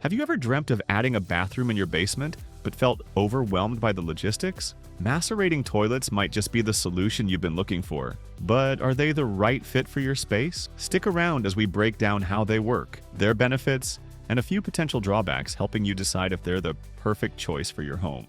Have you ever dreamt of adding a bathroom in your basement, but felt overwhelmed by the logistics? Macerating toilets might just be the solution you've been looking for, but are they the right fit for your space? Stick around as we break down how they work, their benefits, and a few potential drawbacks, helping you decide if they're the perfect choice for your home.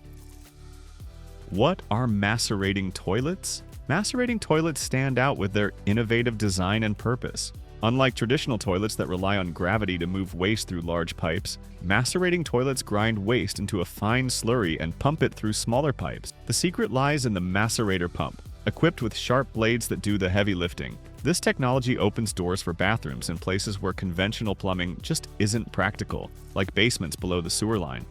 What are macerating toilets? Macerating toilets stand out with their innovative design and purpose. Unlike traditional toilets that rely on gravity to move waste through large pipes, macerating toilets grind waste into a fine slurry and pump it through smaller pipes. The secret lies in the macerator pump, equipped with sharp blades that do the heavy lifting. This technology opens doors for bathrooms in places where conventional plumbing just isn't practical, like basements below the sewer line.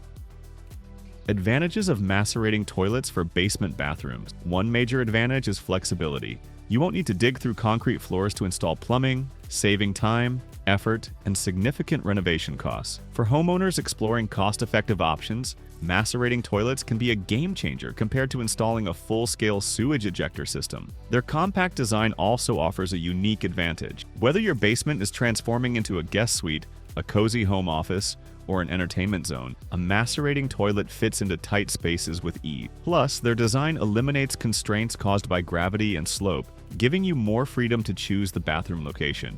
Advantages of macerating toilets for basement bathrooms. One major advantage is flexibility. You won't need to dig through concrete floors to install plumbing, saving time, effort, and significant renovation costs. For homeowners exploring cost-effective options, macerating toilets can be a game changer compared to installing a full-scale sewage ejector system. Their compact design also offers a unique advantage. Whether your basement is transforming into a guest suite, a cozy home office, or an entertainment zone, a macerating toilet fits into tight spaces with ease. Plus, their design eliminates constraints caused by gravity and slope, giving you more freedom to choose the bathroom location.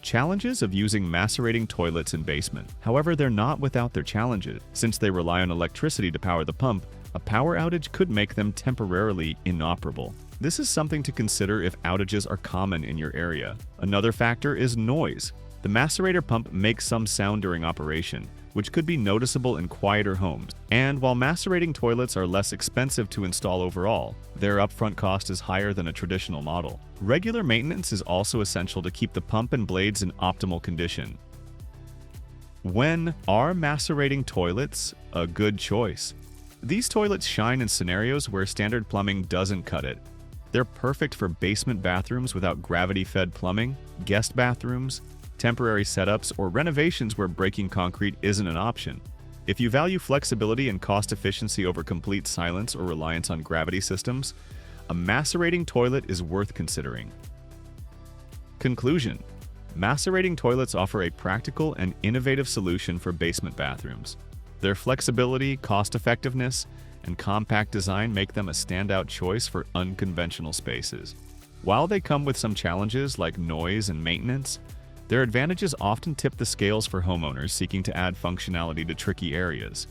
Challenges of using macerating toilets in basement. However, they're not without their challenges. Since they rely on electricity to power the pump, a power outage could make them temporarily inoperable. This is something to consider if outages are common in your area. Another factor is noise. The macerator pump makes some sound during operation, which could be noticeable in quieter homes. And while macerating toilets are less expensive to install overall, their upfront cost is higher than a traditional model. Regular maintenance is also essential to keep the pump and blades in optimal condition. When are macerating toilets a good choice? These toilets shine in scenarios where standard plumbing doesn't cut it. They're perfect for basement bathrooms without gravity-fed plumbing, guest bathrooms, temporary setups, or renovations where breaking concrete isn't an option. If you value flexibility and cost efficiency over complete silence or reliance on gravity systems, a macerating toilet is worth considering. Conclusion: macerating toilets offer a practical and innovative solution for basement bathrooms. Their flexibility, cost-effectiveness, and compact design make them a standout choice for unconventional spaces. While they come with some challenges like noise and maintenance, their advantages often tip the scales for homeowners seeking to add functionality to tricky areas.